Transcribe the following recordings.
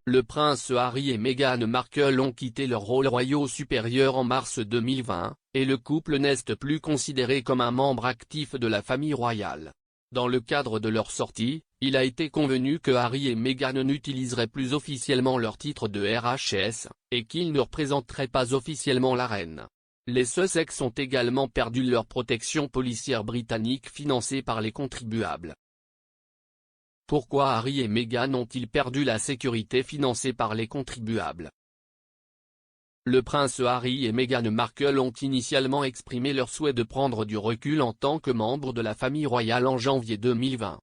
Le prince Harry et Meghan Markle ont quitté leur rôle royaux supérieur en mars 2020, et le couple n'est plus considéré comme un membre actif de la famille royale. Dans le cadre de leur sortie, il a été convenu que Harry et Meghan n'utiliseraient plus officiellement leur titre de RHS, et qu'ils ne représenteraient pas officiellement la reine. Les Sussex ont également perdu leur protection policière britannique financée par les contribuables. Pourquoi Harry et Meghan ont-ils perdu la sécurité financée par les contribuables? Le prince Harry et Meghan Markle ont initialement exprimé leur souhait de prendre du recul en tant que membres de la famille royale en janvier 2020.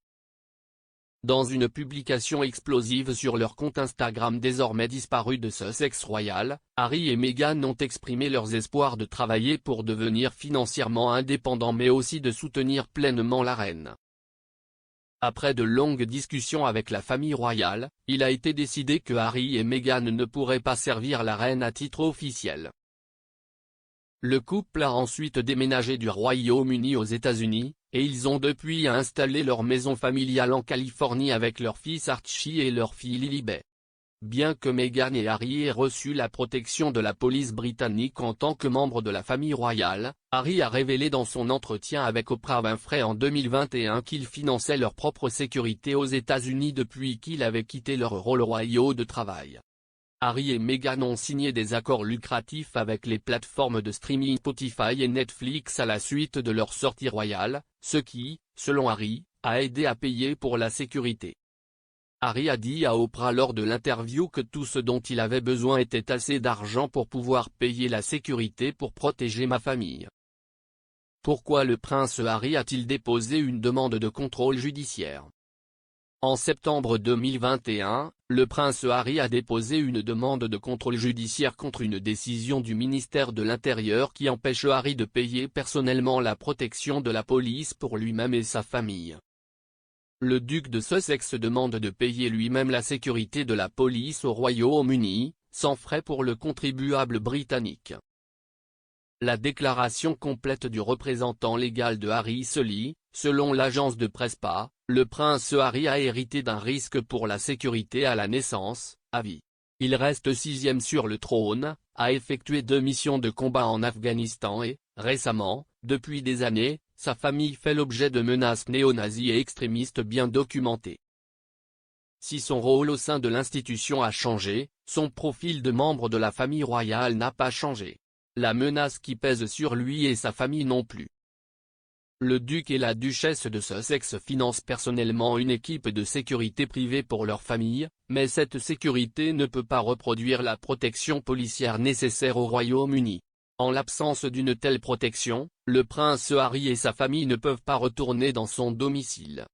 Dans une publication explosive sur leur compte Instagram désormais disparu de Sussex Royal, Harry et Meghan ont exprimé leurs espoirs de travailler pour devenir financièrement indépendants mais aussi de soutenir pleinement la reine. Après de longues discussions avec la famille royale, il a été décidé que Harry et Meghan ne pourraient pas servir la reine à titre officiel. Le couple a ensuite déménagé du Royaume-Uni aux États-Unis, et ils ont depuis installé leur maison familiale en Californie avec leur fils Archie et leur fille Lilibet. Bien que Meghan et Harry aient reçu la protection de la police britannique en tant que membre de la famille royale, Harry a révélé dans son entretien avec Oprah Winfrey en 2021 qu'ils finançaient leur propre sécurité aux États-Unis depuis qu'ils avaient quitté leur rôle royaux de travail. Harry et Meghan ont signé des accords lucratifs avec les plateformes de streaming Spotify et Netflix à la suite de leur sortie royale, ce qui, selon Harry, a aidé à payer pour la sécurité. Harry a dit à Oprah lors de l'interview que tout ce dont il avait besoin était assez d'argent pour pouvoir payer la sécurité pour protéger ma famille. Pourquoi le prince Harry a-t-il déposé une demande de contrôle judiciaire? En septembre 2021, le prince Harry a déposé une demande de contrôle judiciaire contre une décision du ministère de l'Intérieur qui empêche Harry de payer personnellement la protection de la police pour lui-même et sa famille. Le duc de Sussex demande de payer lui-même la sécurité de la police au Royaume-Uni, sans frais pour le contribuable britannique. La déclaration complète du représentant légal de Harry se lit, selon l'agence de presse PA, le prince Harry a hérité d'un risque pour la sécurité à la naissance, à vie. Il reste sixième sur le trône, a effectué 2 missions de combat en Afghanistan et, récemment, depuis des années, sa famille fait l'objet de menaces néo-nazis et extrémistes bien documentées. Si son rôle au sein de l'institution a changé, son profil de membre de la famille royale n'a pas changé. La menace qui pèse sur lui et sa famille non plus. Le duc et la duchesse de Sussex financent personnellement une équipe de sécurité privée pour leur famille, mais cette sécurité ne peut pas reproduire la protection policière nécessaire au Royaume-Uni. En l'absence d'une telle protection, le prince Harry et sa famille ne peuvent pas retourner dans son domicile.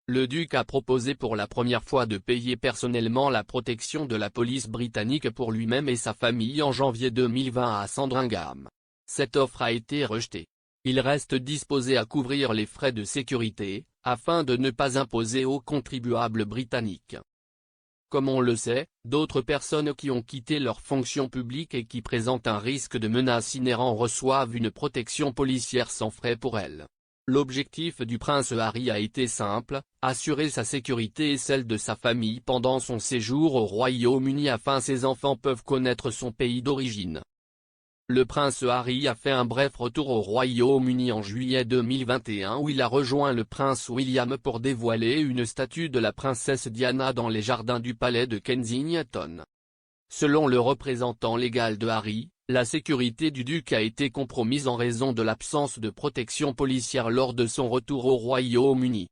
Le duc a proposé pour la première fois de payer personnellement la protection de la police britannique pour lui-même et sa famille en janvier 2020 à Sandringham. Cette offre a été rejetée. Il reste disposé à couvrir les frais de sécurité, afin de ne pas imposer aux contribuables britanniques. Comme on le sait, d'autres personnes qui ont quitté leur fonction publique et qui présentent un risque de menace inhérent reçoivent une protection policière sans frais pour elles. L'objectif du prince Harry a été simple, assurer sa sécurité et celle de sa famille pendant son séjour au Royaume-Uni afin que ses enfants peuvent connaître son pays d'origine. Le prince Harry a fait un bref retour au Royaume-Uni en juillet 2021 où il a rejoint le prince William pour dévoiler une statue de la princesse Diana dans les jardins du palais de Kensington. Selon le représentant légal de Harry, la sécurité du duc a été compromise en raison de l'absence de protection policière lors de son retour au Royaume-Uni.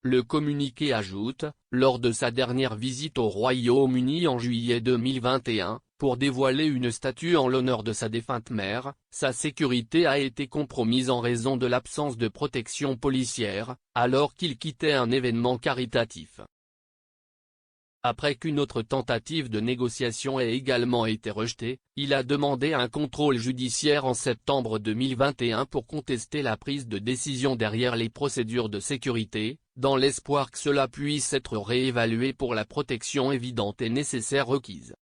Le communiqué ajoute, lors de sa dernière visite au Royaume-Uni en juillet 2021, pour dévoiler une statue en l'honneur de sa défunte mère, sa sécurité a été compromise en raison de l'absence de protection policière, alors qu'il quittait un événement caritatif. Après qu'une autre tentative de négociation ait également été rejetée, il a demandé un contrôle judiciaire en septembre 2021 pour contester la prise de décision derrière les procédures de sécurité, dans l'espoir que cela puisse être réévalué pour la protection évidente et nécessaire requise.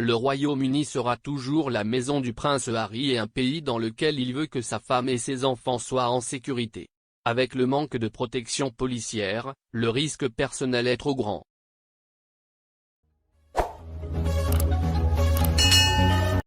Le Royaume-Uni sera toujours la maison du prince Harry et un pays dans lequel il veut que sa femme et ses enfants soient en sécurité. Avec le manque de protection policière, le risque personnel est trop grand.